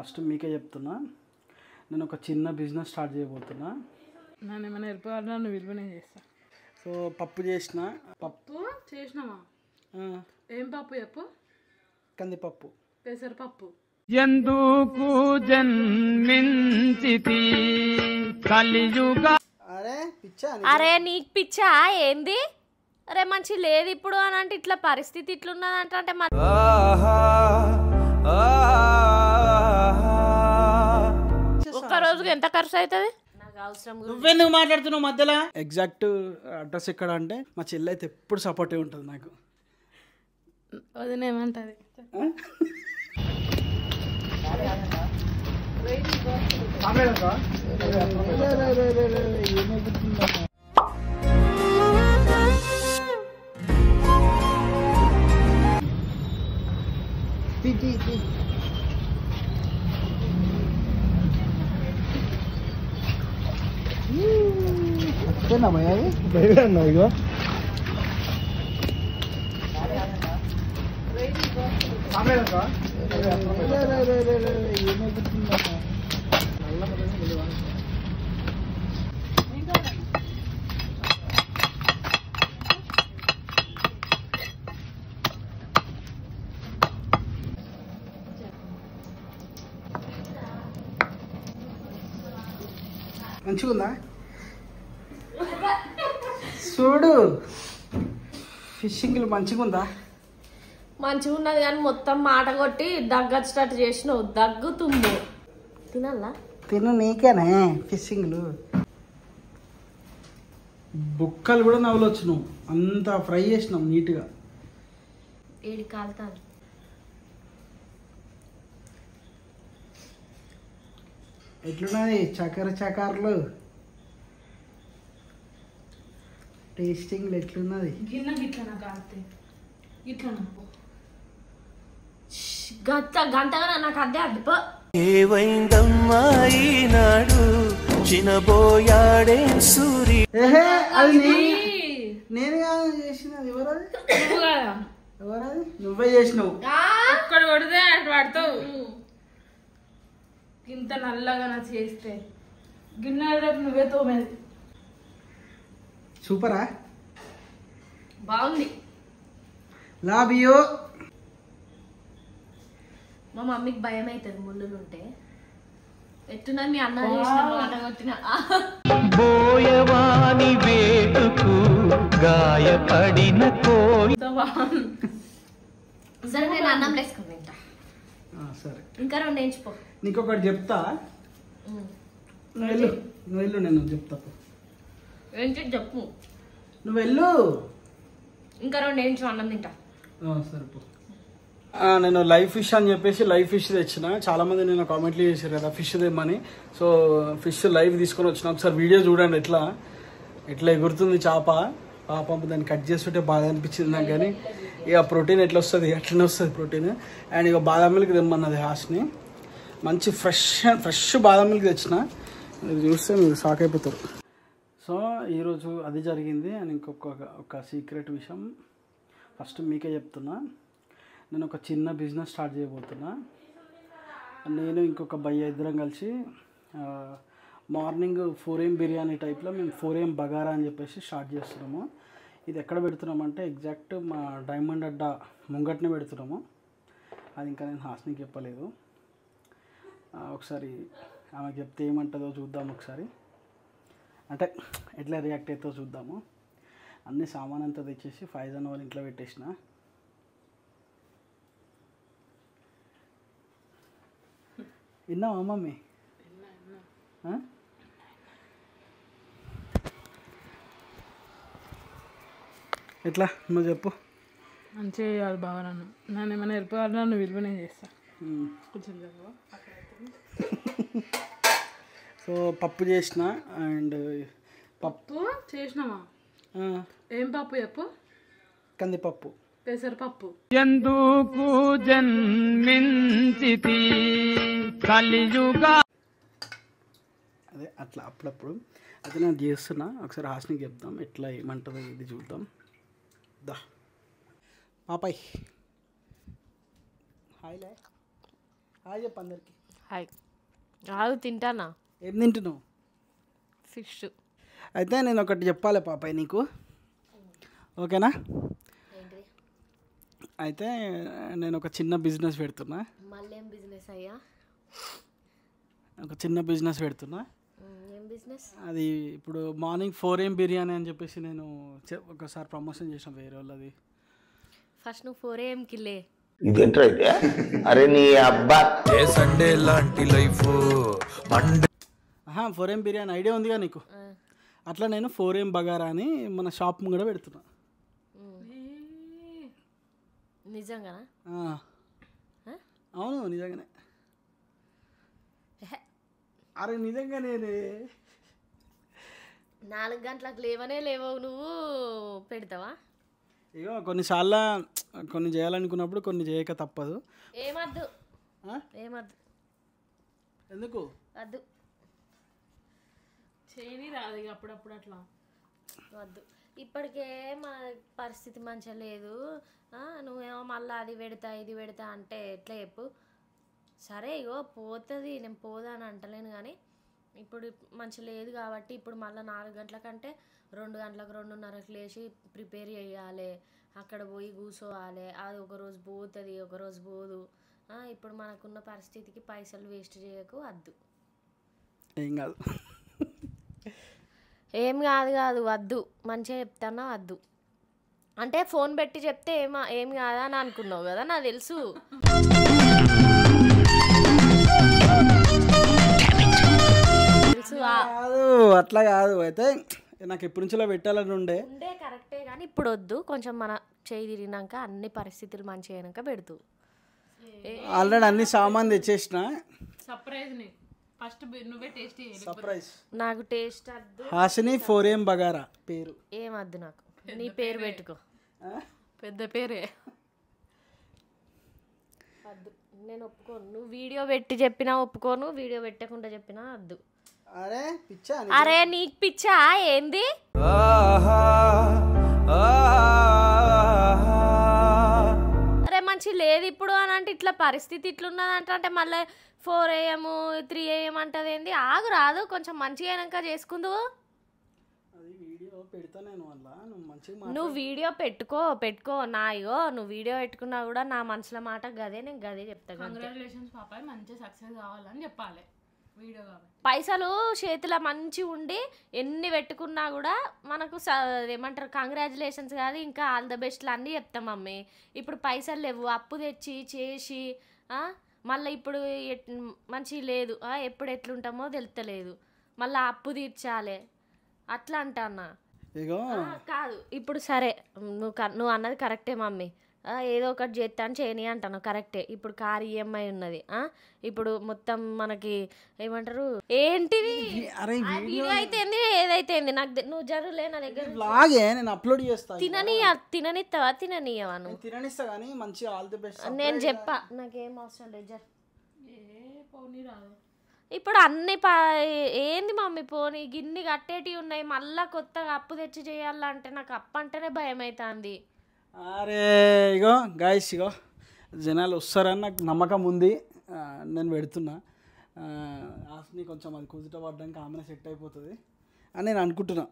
First మీకే చెప్తున్నా, నేను ఒక చిన్న బిజినెస్ స్టార్ట్ చేయబోతున్నా. నన్ను ఏమైనా వెళ్ళిపోవాలన్నా నువ్వు విలువనే చేస్తా. సో పప్పు చేసిన. పప్పు చేసినావా? ఏం పప్పు చెప్పు? కందిపప్పు. పెసరపప్పు. ఎందుకు జన్మించితి కలియుగ. అరే పిచ్చా, అరే నీకు పిచ్చా ఏంది? అరే మంచి లేదు ఇప్పుడు అని అంటే ఇట్లా పరిస్థితి ఇట్లున్నదంటే అంటే ఒక్క రోజుకి ఎంత ఖర్చు అవుతుంది? నాకు అవసరం. నువ్వెందుకు మాట్లాడుతున్నావు మధ్యలో? ఎగ్జాక్ట్ అడ్రస్ ఎక్కడ అంటే మా చెల్లి అయితే ఎప్పుడు సపోర్టివ్ ఉంటుంది నాకు. వదినేమంటది? ఇగో మంచిగుందా చూడు, ఫిషింగ్ మంచిగుందా? మంచిగా ఉన్నది కానీ మొత్తం మాట కొట్టి దగ్గచ్చేటట్టు చేసినావు. దగ్గుతుంది. తినాలా? తిను, నీకేనే ఫిషింగ్లు. బుక్కలు కూడా నవ్వులొచ్చు, నువ్వు అంతా ఫ్రై చేసినావు నీట్గా. ఏడి కాలుతాను. ఎట్లున్నది చకార్లు? టేస్టింగ్లు ఎట్లున్నది? గిన్నె గిట్లనా కాలితే గిట్లనా? గంటగా నాకు అడ్డే అడ్డుపో. ఏవైందమ్మా ఈనాడు చినబోయాడే సూరి. అది నేను చేసినది. ఎవరది? ఎవరది? నువ్వే చేసినావు. ఒక్కడు కొడితే అటు పడతావు. ఇంత నల్లగా నా చేస్తే గిన్నె రేపు నువ్వే తోమేది. సూపరా? బాగుంది. లాభియో. మా మమ్మీకి భయం అవుతుంది ముళ్ళులుంటే. ఎట్టున్నది మీ అన్న చేసిన మాట కొట్టిన బోయవాని వేటుకు గాయపడిన కోయి. సరే నేను అన్నం వేసుకుని తింటా. సరే, ఇంకా రెండు వేయించిపో. నీకు ఒకటి చెప్తా. నువ్వు వెళ్ళు, నేను చెప్తా. ఏంటి చెప్పు. నువ్వు వెళ్ళు. ఇంకా రెండు వేయించు, అన్నం తింటా. సరిపో. నేను లైవ్ ఫిష్ అని చెప్పేసి లైవ్ ఫిష్ తెచ్చిన. చాలా మంది నేను కామెంట్లు చేశారు కదా ఫిష్ తెమ్మని. సో ఫిష్ లైవ్ తీసుకొని వచ్చిన. ఒకసారి వీడియో చూడండి ఎట్లా ఎగురుతుంది చేప. పాపం దాన్ని కట్ చేస్తుంటే బాధ అనిపించింది నాకు. కానీ ఇక ప్రోటీన్ ఎట్లా వస్తుంది, అట్లనే వస్తుంది ప్రోటీన్. అండ్ ఇక బాదం మిల్క్ తెమ్మన్నది హాస్ని. మంచి ఫ్రెష్ బాదం మిల్క్ తెచ్చిన. మీరు చూస్తే మీరు షాక్ అయిపోతారు. సో ఈరోజు అది జరిగింది. అండ్ ఒక సీక్రెట్ విషయం ఫస్ట్ మీకే చెప్తున్నా, నేను ఒక చిన్న బిజినెస్ స్టార్ట్ చేయబోతున్నా. నేను ఇంకొక భయ్య ఇద్దరం కలిసి మార్నింగ్ 4 AM బిర్యానీ టైప్లో మేము 4 AM బగారా అని చెప్పేసి స్టార్ట్ చేస్తున్నాము. ఇది ఎక్కడ పెడుతున్నామంటే ఎగ్జాక్ట్ మా డైమండ్ అడ్డా ముంగట్నే పెడుతున్నాము. అది ఇంకా నేను హాస్నికి చెప్పలేదు. ఒకసారి ఆమెకు చెప్తే ఏమంటుందో చూద్దాం. ఒకసారి అంటే ఎట్లా రియాక్ట్ అవుతుందో చూద్దాము. అన్ని సామాన్ అంతా తెచ్చేసి ఫైజాన్ వాళ్ళ ఇంట్లో పెట్టేసిన. విన్నావా మమ్మీ? ఎట్లా నువ్వు చెప్పు. మంచిగా చేయాలి బాగా. నన్ను ఏమైనా వెళ్ళిపోవాలన్నా నువ్వు విలువనే చేస్తా. కొంచెం సో పప్పు చేసిన. అండ్ పప్పు చేసినావా? ఏం పప్పు చెప్పు? కందిపప్పు. పెసరపప్పు. ఎందుకు జన్మించితి కలియుగ. అదే అట్లా అప్పుడప్పుడు అయితే నేను చేస్తున్నా. ఒకసారి హాస్నికి చెప్తాం ఎట్లా ఏమంటుందో ఇది చూద్దాం. దా పాపాయ్ హాయ్లే. హాయ్ చెప్పు అందరికి. హాయ్ ఆగు తింటానా ఏం తింటున్నావు? ఫిష్. అయితే నేను ఒకటి చెప్పాలి పాపాయ్ నీకు, ఓకేనా? అయితే నేను ఒక చిన్న బిజినెస్ పెడుతున్నా. మళ్ళీ ఏం బిజినెస్ అయ్యా? ఒక చిన్న బిజినెస్ పెడుతున్నా. ఏం బిజినెస్ అది ఇప్పుడు మార్నింగ్ 4 AM బిర్యానీ అని చెప్పేసి నేను ఒకసారి ప్రమోషన్ చేసాను వేరే వాళ్ళది. ఫస్ట్ నువ్వు 4 AMకి లే. ఇదేంట్రా అయితే? అరే నీ అబ్బా సండే లాంటి లైఫ్ 4 AM బిర్యానీ ఐడియా ఉందిగా నీకు? అట్లా నేను 4 AM బగారా అని మన షాప్ కూడా పెడుతున్నా. నిజంగానా? అవును నిజంగానే. అరే నిజంగానే 4 గంటలకు లేవవు నువ్వు పెడతావా? ఇగో కొన్నిసార్లు కొన్ని చేయాలనుకున్నప్పుడు కొన్ని చేయక తప్పదు. ఏమద్దు ఎందుకు వద్దు చేయని రాదు ఇక అప్పుడప్పుడు అట్లా వద్దు. ఇప్పటికే మన పరిస్థితి మంచిగా లేదు. నువ్వేమో మళ్ళీ అది పెడతా ఇది పెడతా అంటే ఎట్లా చెప్పు? సరే ఇగో పోతుంది, నేను పోదా అని అంటలేను, కానీ ఇప్పుడు మంచి లేదు కాబట్టి ఇప్పుడు మళ్ళీ 4 గంటలకంటే 2 గంటలకు 2:30కి లేచి ప్రిపేర్ చేయాలి, అక్కడ పోయి కూర్చోవాలి. అది ఒకరోజు పోతుంది ఒకరోజు పోదు. ఇప్పుడు మనకున్న పరిస్థితికి పైసలు వేస్ట్ చేయకు, వద్దు. ఏం కాదు ఏం కాదు వద్దు, మంచిగా చెప్తానా వద్దు. అంటే ఫోన్ పెట్టి చెప్తే ఏం కాదా అని అనుకున్నావు కదా, నాకు తెలుసు. కాదు అట్లా కాదు. అయితే నాకు ఎప్పటి నుంచో పెట్టాలని ఉండే కరెక్టే, కానీ ఇప్పుడు వద్దు. కొంచెం మన చేయి తిరిగినాక అన్ని పరిస్థితులు మంచిగా అయినాక పెడుతూ. ఆల్రెడీ అన్ని సామాన్ తెచ్చేసిన. సర్ప్రైజ్ నీకు ఫస్ట్ నువ్వే టేస్ట్ చేయాలి. సర్ప్రైజ్. నాకు టేస్ట్ వద్దు. హాసిని 4 AM బగారా పేరు. ఏమద్దు నాకు, నీ పేరు పెట్టుకో, పెద్ద పేరే. వద్దు, నేను ఒప్పుకోను. నువ్వు వీడియో పెట్టి చెప్పినా ఒప్పుకోను, వీడియో పెట్టకుండా చెప్పినా వద్దు. అరే పిచ్చా? అరే నీకు పిచ్చా ఏంది? అరే మంచి లేదు ఇప్పుడు అని అంటే ఇట్లా పరిస్థితి ఇట్లున్నదంట అంటే మళ్ళీ 4 AM 3 AM అంటది ఏంది? ఆగు రాదు, కొంచెం మంచిగా అయినాక చేసుకుందువు. నువ్వు వీడియో పెట్టుకో నా ఇగో నువ్వు వీడియో పెట్టుకున్నా కూడా నా మనసులో మాట గదే, నేను గదే చెప్తా. కంగ్రాచులేషన్స్ పాపాయ్, మంచి సక్సెస్ కావాలని చెప్పాలి వీడియో కాబట్టి. పైసలు చేతిలో మంచి ఉండి ఎన్ని పెట్టుకున్నా కూడా మనకు ఏమంటారు కంగ్రాచులేషన్స్ కాదు, ఇంకా ఆల్ ద బెస్ట్లు అన్నీ చెప్తాం మమ్మీ. ఇప్పుడు పైసలు లేవు, అప్పు తెచ్చి చేసి మళ్ళీ ఇప్పుడు మంచి లేదు, ఎప్పుడు ఎట్లుంటామో తెలుస్తలేదు, మళ్ళీ అప్పు తీర్చాలి అట్లా అంటా. కాదు ఇప్పుడు సరే నువ్వు అన్నది కరెక్టే మమ్మీ, ఏదో ఒకటి చేస్తాను చేయని అంటాను కరెక్టే. ఇప్పుడు కార్ EMI ఉన్నది, ఇప్పుడు మొత్తం మనకి ఏమంటారు ఏంటిది వీడియో అయితే ఏదైతే నాకు నువ్వు జరులే నా దగ్గర నేను అప్లోడ్ చేస్తా. తిననిస్తావా? తిననియవా? నువ్వు తిననిస్తా కానీ మంచి ఆల్ ది బెస్ట్. నేను చెప్పా నాకేం అవసరం లేదు జర్. పోనీ రాదు ఇప్పుడు అన్ని ఏంది మమ్మీ పోనీ గిన్ని కట్టేటివి ఉన్నాయి, మళ్ళా కొత్తగా అప్పు తెచ్చి చేయాలంటే నాకు అప్పు అంటేనే భయం అవుతుంది. అరే ఇగో గాయస్, ఇగో జనాలు వస్తారని నాకు నమ్మకం ఉంది. నేను పెడుతున్నా. ఆస్ని కొంచెం అది కుదుట పడ్డానికి ఆమె సెట్ అయిపోతుంది అని నేను అనుకుంటున్నా.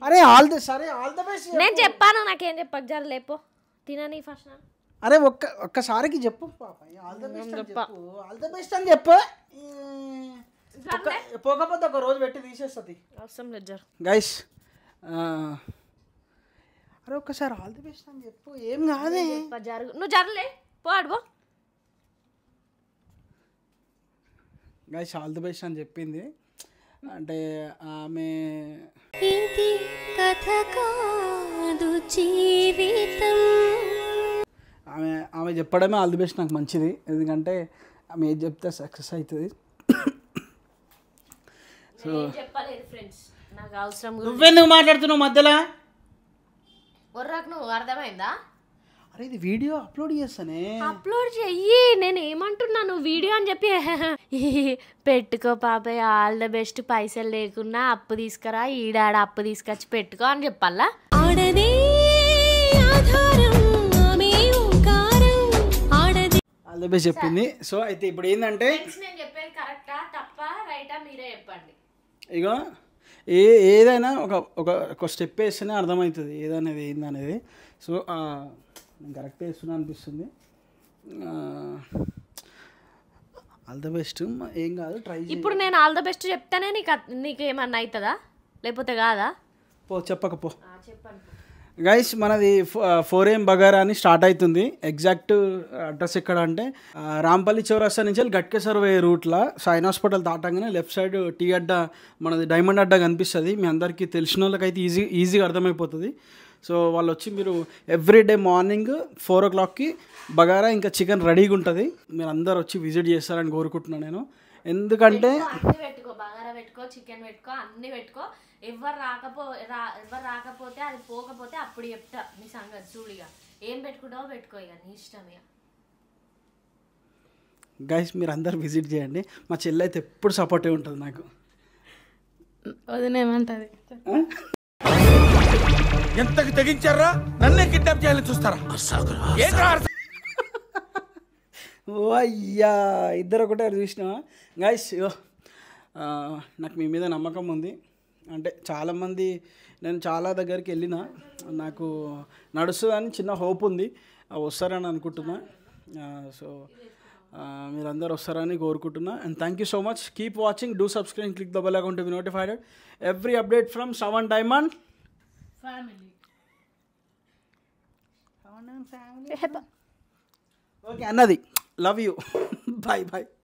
అరే ఆల్ ద బెస్ట్. నేను చెప్పాను నాకేం చెప్పకు జర లేపో తినని ఫస్ట్. అరే ఒక్కసారికి చెప్పు పాప, ఆల్ ద బెస్ట్ అని చెప్పు, ఆల్ ద బెస్ట్ అని చెప్పు. పోకపోతే ఒక రోజు పెట్టి తీసేస్తుంది అవసరం లేదు జర్. గైస్ అరే ఒక్కసారి ఆల్ ది బెస్ట్ అని చెప్పు, ఏం కాదే. నువ్వు జరలే పో ఆడుపో. గైస్ ఆల్ ది బెస్ట్ అని చెప్పింది అంటే ఆమె ఆమె చెప్పడమే ఆల్ ది బెస్ట్ నాకు మంచిది, ఎందుకంటే ఆమె ఏది చెప్తే సక్సెస్ అవుతుంది. సో నువ్వెందుకు మాట్లాడుతున్నావు మధ్యలో? నువ్వు అర్థమైందా? అరే ఇది వీడియో అప్లోడ్ చేస్తానే. అప్లోడ్ చెయ్యి, నేను ఏమంటున్నాను వీడియో అని చెప్పి పెట్టుకో పాపయ్య, ఆల్ ద బెస్ట్, పైసలు లేకున్నా అప్పు తీసుకురా, ఈడాడ అప్పు తీసుకొచ్చి పెట్టుకో అని చెప్పాలా? ఆడదే ఆధారం ఆమె ఓంకారం ద బెస్ట్ చెప్పింది. సో అయితే ఇప్పుడు ఏంటంటే నేను చెప్పేది కరెక్టా తప్ప రైటా మీరే చెప్పండి. ఇగో ఏదైనా ఒక స్టెప్ వేస్తేనే అర్థమవుతుంది ఏదనేది ఏందనేది. సో నేను కరెక్ట్ వేస్తున్నా అనిపిస్తుంది. All the best. ఏం కాదు, ట్రై. ఇప్పుడు నేను ఆల్ ద బెస్ట్ చెప్తానే నీకు ఏమన్నా అవుతుందా లేకపోతే కాదా? చెప్పకపో. చెప్పండి గైస్, మనది 4 AM బగారా అని స్టార్ట్ అవుతుంది. ఎగ్జాక్ట్ అడ్రస్ ఎక్కడ అంటే రాంపల్లి చౌరస్తా నుంచి గట్కేసర్ పోయే రూట్లో సైన్ హాస్పిటల్ దాటంగానే లెఫ్ట్ సైడ్ టీ అడ్డ, మనది డైమండ్ అడ్డ కనిపిస్తుంది. మీ అందరికీ తెలిసిన వాళ్ళకైతే ఈజీగా అర్థమైపోతుంది. సో వాళ్ళు వచ్చి మీరు ఎవ్రీడే మార్నింగ్ 4 o'clockకి బగారా ఇంకా చికెన్ రెడీగా ఉంటుంది. మీరు అందరు వచ్చి విజిట్ చేస్తారని కోరుకుంటున్నాను నేను. ఎందుకంటే అన్ని పెట్టుకో, బగారా పెట్టుకో, చికెన్ పెట్టుకో, అన్ని పెట్టుకో. ఎవరు రాకపోతే అది పోకపోతే అప్పుడు చెప్తా నీ సంగతి. చూడిగా ఏం పెట్టుకుంటావో పెట్టుకో, ఇక నీ ఇష్టం. ఇక గైస్ మీరు అందరు విజిట్ చేయండి. మా చెల్లి అయితే ఎప్పుడు సపోర్టే ఉంటుంది నాకు. వదినేమంటది ఎంతకు తెగించారా? నన్నే కిడ్నాప్ చేయాలని చూస్తారా? ఓ అయ్యా, ఇద్దరు ఒకటే చూసినావా గైస్? నాకు మీ మీద నమ్మకం ఉంది. అంటే చాలామంది, నేను చాలా దగ్గరికి వెళ్ళిన, నాకు నడుస్తుందని చిన్న హోప్ ఉంది. వస్తారని అనుకుంటున్నా. సో మీరందరూ వస్తారని కోరుకుంటున్నా. And thank you so much. Keep watching, do subscribe, click the bell icon to be notified every update from Savan Diamond family. Okay అన్నది. Love you. Bye bye.